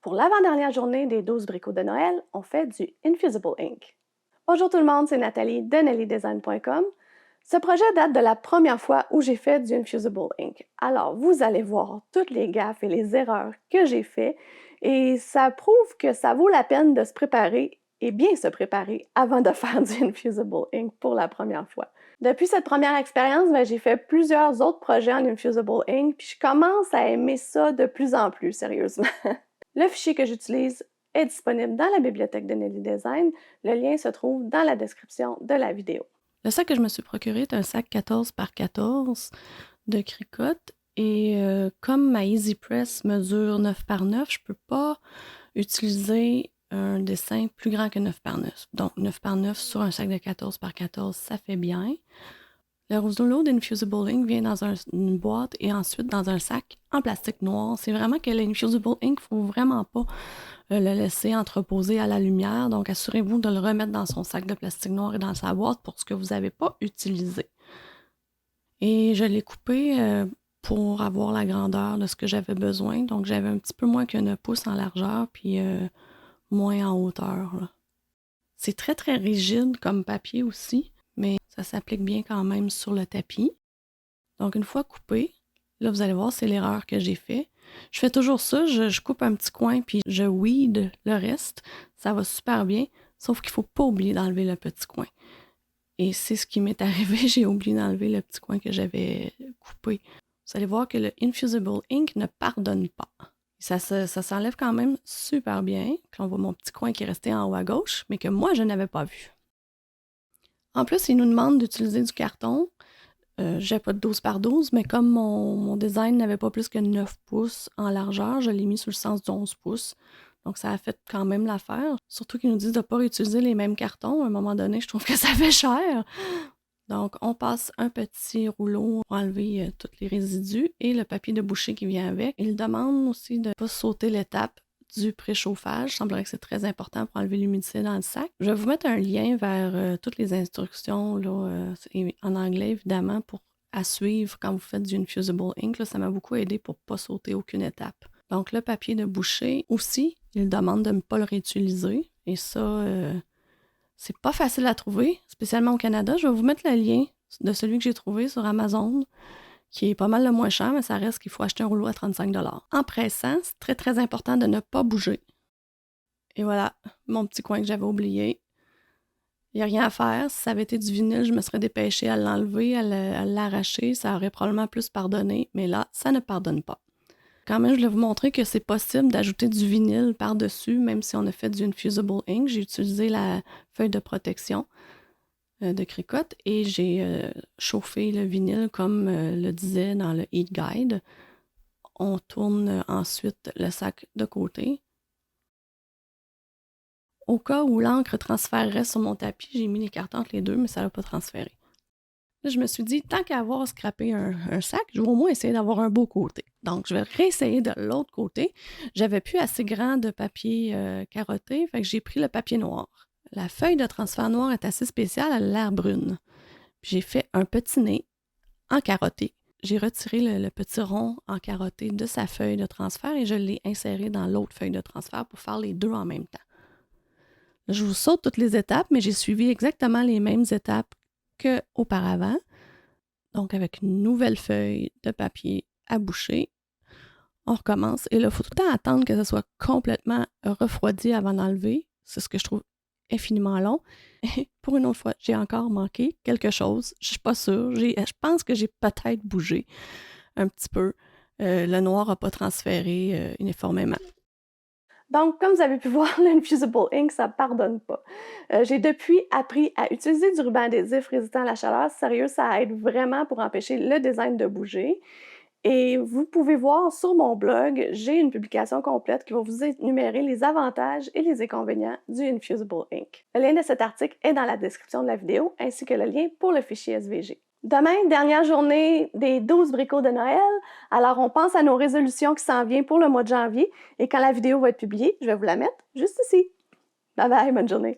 Pour l'avant-dernière journée des 12 bricots de Noël, on fait du Infusible Ink. Bonjour tout le monde, c'est Nathalie de nellydesign.com. Ce projet date de la première fois où j'ai fait du Infusible Ink. Alors, vous allez voir toutes les gaffes et les erreurs que j'ai faites et ça prouve que ça vaut la peine de se préparer et bien se préparer avant de faire du Infusible Ink pour la première fois. Depuis cette première expérience, j'ai fait plusieurs autres projets en Infusible Ink puis je commence à aimer ça de plus en plus sérieusement. Le fichier que j'utilise est disponible dans la bibliothèque de Nelly Design. Le lien se trouve dans la description de la vidéo. Le sac que je me suis procuré est un sac 14 par 14 de Cricut. Et comme ma Easy Press mesure 9 par 9, je ne peux pas utiliser un dessin plus grand que 9 par 9. Donc 9 par 9 sur un sac de 14 par 14, ça fait bien. Le rouleau d'Infusible Ink vient dans une boîte et ensuite dans un sac en plastique noir. C'est vraiment que l'Infusible Ink, il ne faut vraiment pas le laisser entreposer à la lumière. Donc, assurez-vous de le remettre dans son sac de plastique noir et dans sa boîte pour ce que vous n'avez pas utilisé. Et je l'ai coupé pour avoir la grandeur de ce que j'avais besoin. Donc, j'avais un petit peu moins qu'un pouce en largeur puis moins en hauteur, là. C'est très, très rigide comme papier aussi, mais ça s'applique bien quand même sur le tapis. Donc, une fois coupé, là, vous allez voir, c'est l'erreur que j'ai fait. Je fais toujours ça, je coupe un petit coin puis je weed le reste. Ça va super bien, sauf qu'il ne faut pas oublier d'enlever le petit coin. Et c'est ce qui m'est arrivé, j'ai oublié d'enlever le petit coin que j'avais coupé. Vous allez voir que le Infusible Ink ne pardonne pas. Ça s'enlève quand même super bien. Puis on voit mon petit coin qui est resté en haut à gauche, mais que moi, je n'avais pas vu. En plus, il nous demande d'utiliser du carton. J'ai pas de 12 par 12, mais comme mon design n'avait pas plus que 9 pouces en largeur, je l'ai mis sur le sens d'11 pouces. Donc, ça a fait quand même l'affaire. Surtout qu'ils nous disent de ne pas réutiliser les mêmes cartons. À un moment donné, je trouve que ça fait cher. Donc, on passe un petit rouleau pour enlever tous les résidus et le papier de boucher qui vient avec. Il demande aussi de ne pas sauter l'étape du préchauffage. Il semblerait que c'est très important pour enlever l'humidité dans le sac. Je vais vous mettre un lien vers toutes les instructions là, en anglais, évidemment, à suivre quand vous faites du Infusible Ink. Là, ça m'a beaucoup aidé pour ne pas sauter aucune étape. Donc, le papier de boucher aussi, il demande de ne pas le réutiliser. Et ça, c'est pas facile à trouver, spécialement au Canada. Je vais vous mettre le lien de celui que j'ai trouvé sur Amazon, qui est pas mal le moins cher, mais ça reste qu'il faut acheter un rouleau à 35 $. En pressant, c'est très, très important de ne pas bouger. Et voilà, mon petit coin que j'avais oublié. Il n'y a rien à faire. Si ça avait été du vinyle, je me serais dépêchée à l'enlever, à l'arracher. Ça aurait probablement plus pardonné, mais là, ça ne pardonne pas. Quand même, je voulais vous montrer que c'est possible d'ajouter du vinyle par-dessus, même si on a fait du Infusible Ink. J'ai utilisé la feuille de protection de Cricut et j'ai chauffé le vinyle comme le disait dans le Heat Guide. On tourne ensuite le sac de côté. Au cas où l'encre transférerait sur mon tapis, j'ai mis les cartons entre les deux, mais ça n'a pas transféré. Là, je me suis dit, tant qu'à avoir scrappé un sac, je vais au moins essayer d'avoir un beau côté. Donc, je vais réessayer de l'autre côté. J'avais plus assez grand de papier carotté, fait que j'ai pris le papier noir. La feuille de transfert noir est assez spéciale, elle a l'air brune. Puis j'ai fait un petit nez en carotté. J'ai retiré le petit rond en carotté de sa feuille de transfert et je l'ai inséré dans l'autre feuille de transfert pour faire les deux en même temps. Là, je vous saute toutes les étapes, mais j'ai suivi exactement les mêmes étapes qu'auparavant. Donc, avec une nouvelle feuille de papier à boucher, on recommence. Et là, il faut tout le temps attendre que ça soit complètement refroidi avant d'enlever. C'est ce que je trouve infiniment long. Et pour une autre fois, j'ai encore manqué quelque chose. Je ne suis pas sûre. Je pense que j'ai peut-être bougé un petit peu. Le noir n'a pas transféré uniformément. Donc, comme vous avez pu voir, l'Infusible Ink, ça ne pardonne pas. J'ai depuis appris à utiliser du ruban adhésif résistant à la chaleur. Sérieux, ça aide vraiment pour empêcher le design de bouger. Et vous pouvez voir sur mon blog, j'ai une publication complète qui va vous énumérer les avantages et les inconvénients du Infusible Ink. Le lien de cet article est dans la description de la vidéo, ainsi que le lien pour le fichier SVG. Demain, dernière journée des 12 bricots de Noël. Alors, on pense à nos résolutions qui s'en viennent pour le mois de janvier. Et quand la vidéo va être publiée, je vais vous la mettre juste ici. Bye bye, bonne journée.